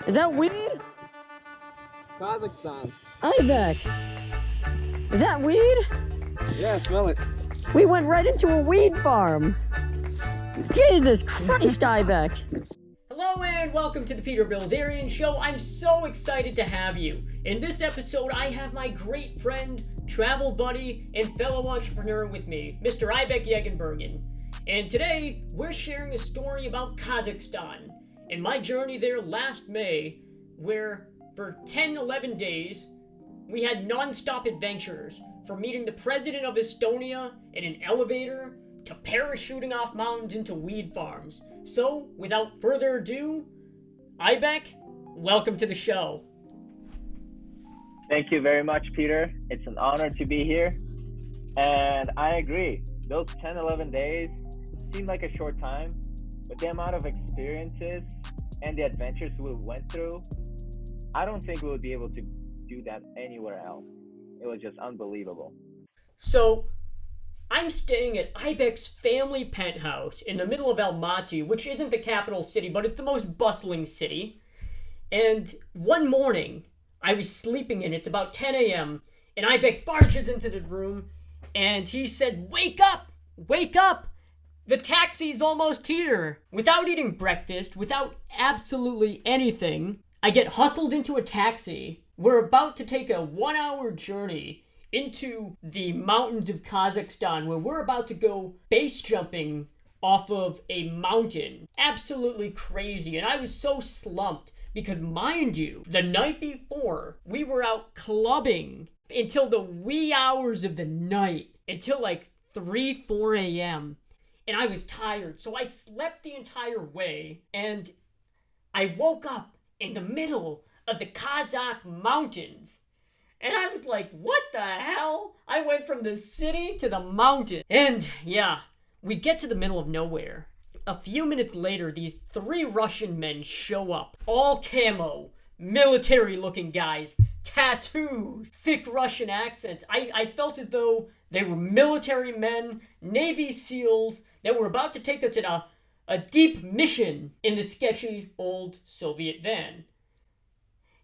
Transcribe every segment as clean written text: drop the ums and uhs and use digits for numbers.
Is that weed? Kazakhstan. Aibek. Is that weed? Yeah, smell it. We went right into a weed farm. Jesus Christ, Aibek. Hello and welcome to the Peter Bilzerian Show. I'm so excited to have you. In this episode, I have my great friend, travel buddy, and fellow entrepreneur with me, Mr. Aibek Yegenbergen. And today, we're sharing a story about Kazakhstan and my journey there last May, where for 10-11 days, we had non-stop adventures, from meeting the President of Estonia in an elevator to parachuting off mountains into weed farms. So, without further ado, Aibek, welcome to the show. Thank you very much, Peter. It's an honor to be here. And I agree. Those 10, 11 days seem like a short time, but the amount of experiences and the adventures we went through, I don't think we would be able to do that anywhere else. It was just unbelievable. So, I'm staying at Aibek's family penthouse in the middle of Almaty, which isn't the capital city, but it's the most bustling city. And one morning, I was sleeping in, it's about 10 a.m., and Aibek barges into the room, and he says, "Wake up! Wake up! The taxi's almost here!" Without eating breakfast, without absolutely anything, I get hustled into a taxi. We're about to take a 1-hour journey into the mountains of Kazakhstan, where we're about to go base jumping off of a mountain. Absolutely crazy. And I was so slumped because, mind you, the night before, we were out clubbing until the wee hours of the night, until like 3, 4 a.m. And I was tired, so I slept the entire way, and I woke up in the middle of the Kazakh mountains. And I was like, what the hell? I went from the city to the mountain. And yeah, we get to the middle of nowhere. A few minutes later, these 3 Russian men show up. All camo, military looking guys, tattoos, thick Russian accents. I felt as though they were military men, Navy SEALs, that were about to take us on a deep mission in the sketchy old Soviet van.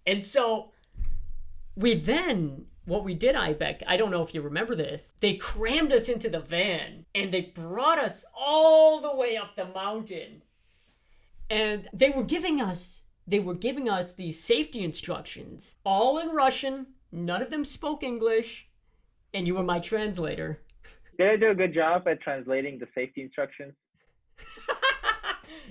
And so what we did, Aibek, I don't know if you remember this, they crammed us into the van and they brought us all the way up the mountain. And they were giving us these safety instructions, all in Russian. None of them spoke English, and you were my translator. Did I do a good job at translating the safety instructions?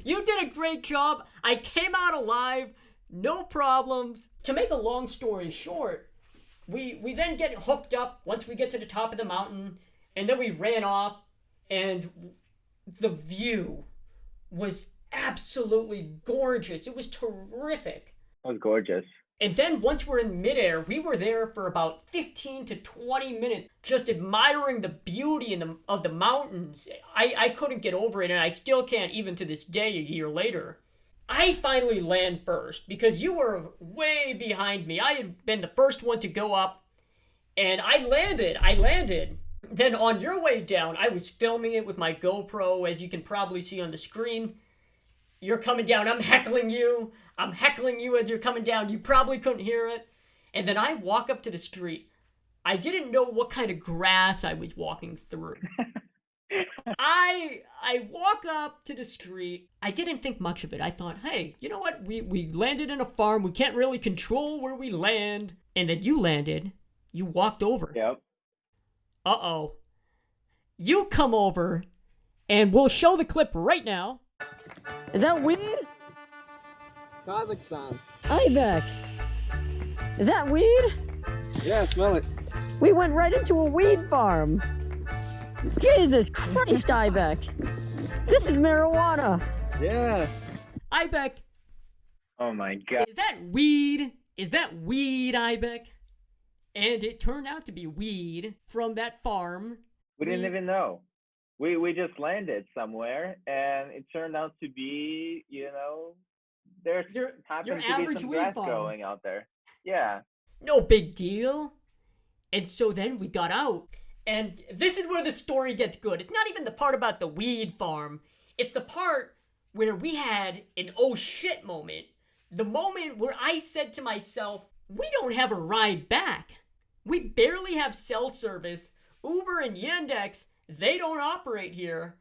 You did a great job. I came out alive. No problems. To make a long story short, we then get hooked up once we get to the top of the mountain, and then we ran off, and the view was absolutely gorgeous. It was terrific. It was gorgeous. And then once we're in midair, we were there for about 15 to 20 minutes just admiring the beauty of the mountains. I couldn't get over it, and I still can't even to this day, a year later. I finally land first because you were way behind me. I had been the first one to go up, and I landed. Then on your way down, I was filming it with my GoPro, as you can probably see on the screen. You're coming down, I'm heckling you as you're coming down. You probably couldn't hear it. And then I walk up to the street. I didn't know what kind of grass I was walking through. I walk up to the street. I didn't think much of it. I thought, hey, you know what? We landed in a farm. We can't really control where we land. And then you landed. You walked over. Yep. Uh-oh. You come over, and we'll show the clip right now. Is that weed? Kazakhstan. Aibek. Is that weed? Yeah, smell it. We went right into a weed farm. Jesus Christ, Aibek. This is marijuana. Yeah. Aibek. Oh my God. Is that weed? Is that weed, Aibek? And it turned out to be weed from that farm. We didn't even know. We just landed somewhere, and it turned out to be, there's happened to be average some weed grass farm. growing out there. Yeah. No big deal. And so then we got out. And this is where the story gets good. It's not even the part about the weed farm. It's the part where we had an oh shit moment The moment where I said to myself, we don't have a ride back. We barely have cell service. Uber and Yandex, they don't operate here.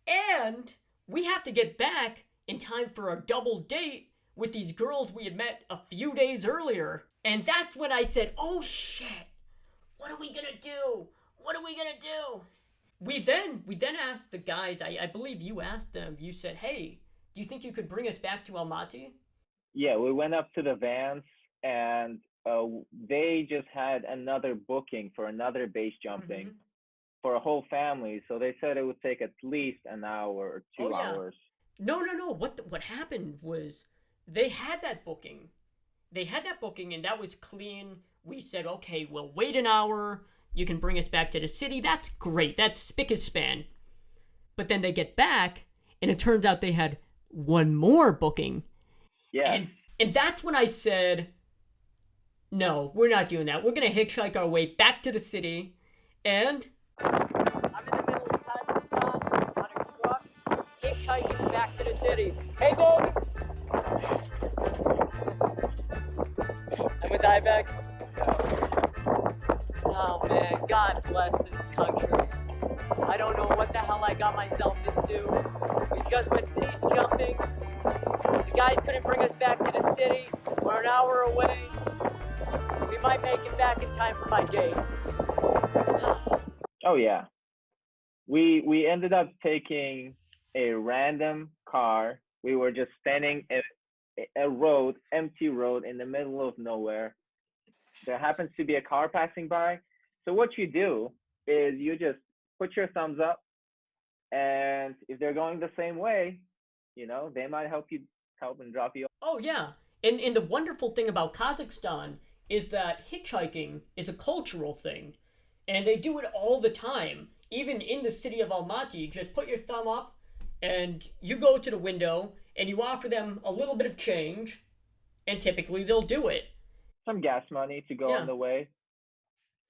And we have to get back in time for a double date with these girls we had met a few days earlier. And that's when I said, oh shit, what are we gonna do? What are we gonna do? We then asked the guys, I believe you asked them, you said, hey, do you think you could bring us back to Almaty? Yeah, we went up to the vans, and they just had another booking for another base jumping for a whole family. So they said it would take at least an hour or Oh, 2 yeah. hours. No. What happened was they had that booking. And that was clean. We said, okay, we'll wait an hour. You can bring us back to the city. That's great. That's spick and span. But then they get back, and it turns out they had one more booking. Yeah. And that's when I said, no, we're not doing that. We're going to hitchhike our way back to the city. And I'm in the middle of Kazakhstan on a truck, hitchhiking back to the city. Hey, babe! I'm with Aibek. Oh, man, God bless this country. I don't know what the hell I got myself into. We just went base jumping. The guys couldn't bring us back to the city. We're an hour away. We might make it back in time for my date. Oh yeah. We ended up taking a random car. We were just standing at a road, empty road in the middle of nowhere. There happens to be a car passing by. So what you do is you just put your thumbs up, and if they're going the same way, they might help and drop you off. Oh, yeah. And the wonderful thing about Kazakhstan is that hitchhiking is a cultural thing. And they do it all the time. Even in the city of Almaty, just put your thumb up and you go to the window and you offer them a little bit of change, and typically they'll do it. Some gas money to go on the way.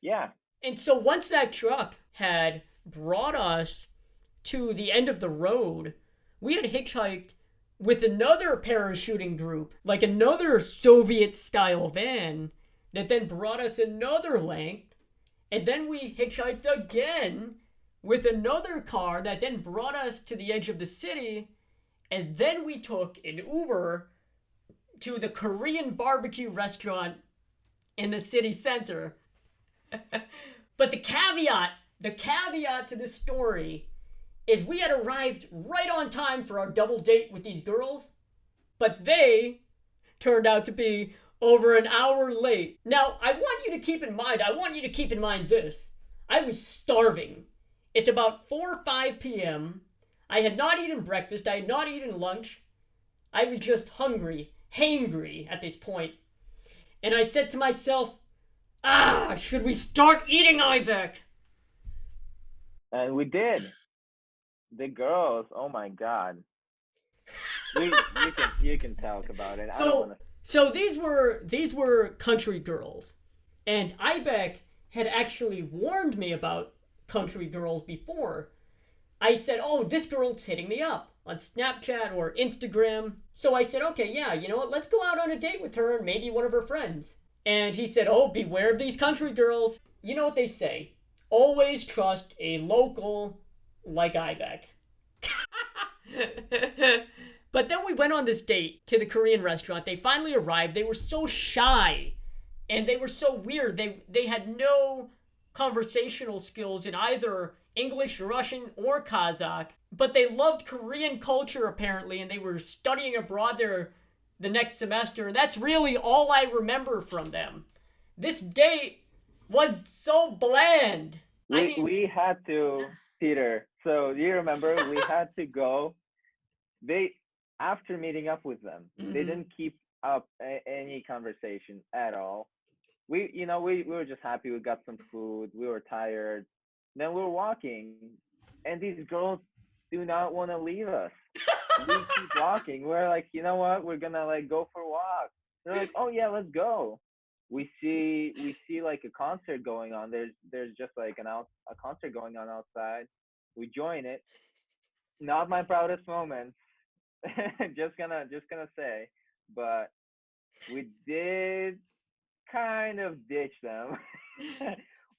Yeah. And so once that truck had brought us to the end of the road, we had hitchhiked with another parachuting group, like another Soviet-style van that then brought us another length, and then we hitchhiked again with another car that then brought us to the edge of the city, and then we took an Uber to the Korean barbecue restaurant in the city center. But the caveat to this story is we had arrived right on time for our double date with these girls, but they turned out to be over an hour late. Now, I want you to keep in mind this. I was starving. It's about 4 or 5 p.m. I had not eaten breakfast. I had not eaten lunch. I was just hangry at this point. And I said to myself, should we start eating, Aibek? And we did. The girls, oh my God. You can talk about it. So these were country girls, and Aibek had actually warned me about country girls before. I said, oh, this girl's hitting me up on Snapchat or Instagram. So I said, okay, yeah, you know what? Let's go out on a date with her and maybe one of her friends. And he said, oh, beware of these country girls. You know what they say? Always trust a local like Aibek. But then we went on this date to the Korean restaurant. They finally arrived. They were so shy and they were so weird. They had no conversational skills in either English, Russian, or Kazakh. But they loved Korean culture apparently, and they were studying abroad there the next semester. And that's really all I remember from them. This date was so bland. We had to, Peter. So you remember we had to go. After meeting up with them, they didn't keep up any conversation at all. We were just happy. We got some food. We were tired. Then we were walking, and these girls do not want to leave us. We keep walking. We're like, you know what? We're gonna go for a walk. They're like, oh yeah, let's go. We see like a concert going on. There's just like a concert going on outside. We join it. Not my proudest moments. just gonna say, but we did kind of ditch them.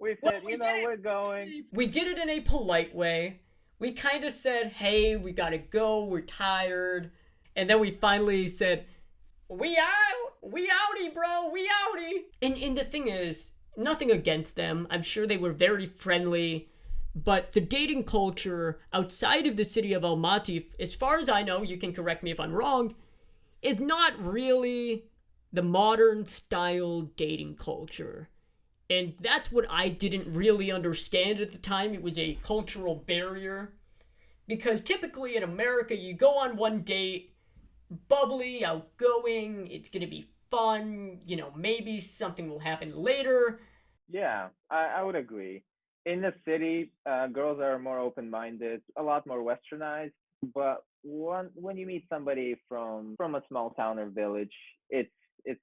We said, we're going. We did it in a polite way. We kind of said, hey, we gotta go, we're tired. And then we finally said, we out! We outie, bro! We outie! And the thing is, nothing against them. I'm sure they were very friendly. But the dating culture outside of the city of Almaty, as far as I know, you can correct me if I'm wrong, is not really the modern style dating culture. And that's what I didn't really understand at the time. It was a cultural barrier. Because typically in America, you go on one date, bubbly, outgoing, it's gonna be fun, maybe something will happen later. Yeah, I would agree. In the city, girls are more open-minded, a lot more westernized. But when you meet somebody from a small town or village, it's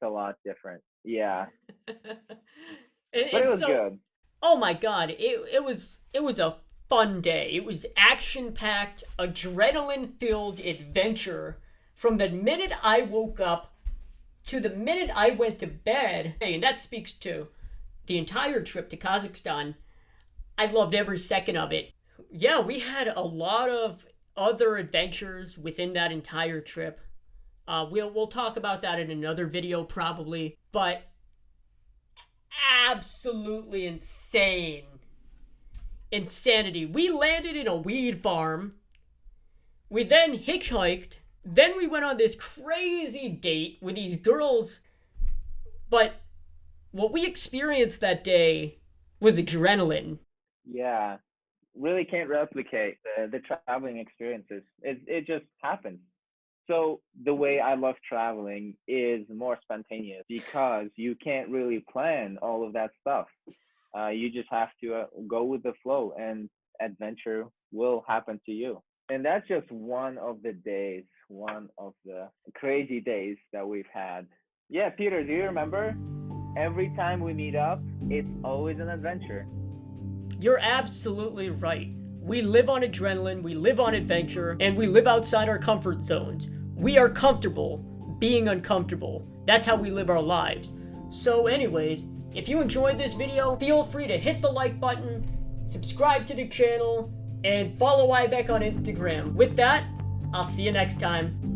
a lot different. Yeah. But it was good. Oh my god, it was a fun day. It was action-packed, adrenaline-filled adventure from the minute I woke up to the minute I went to bed. And that speaks to the entire trip to Kazakhstan. I loved every second of it. Yeah, we had a lot of other adventures within that entire trip. We'll talk about that in another video probably, but absolutely insanity. We landed in a weed farm. We then hitchhiked. Then we went on this crazy date with these girls. But what we experienced that day was adrenaline. Yeah, really can't replicate the traveling experiences. It just happens. So the way I love traveling is more spontaneous because you can't really plan all of that stuff. You just have to go with the flow, and adventure will happen to you. And that's just one of the days, one of the crazy days that we've had. Yeah, Peter, do you remember? Every time we meet up, it's always an adventure. You're absolutely right. We live on adrenaline, we live on adventure, and we live outside our comfort zones. We are comfortable being uncomfortable. That's how we live our lives. So anyways, if you enjoyed this video, feel free to hit the like button, subscribe to the channel, and follow Aibek on Instagram. With that, I'll see you next time.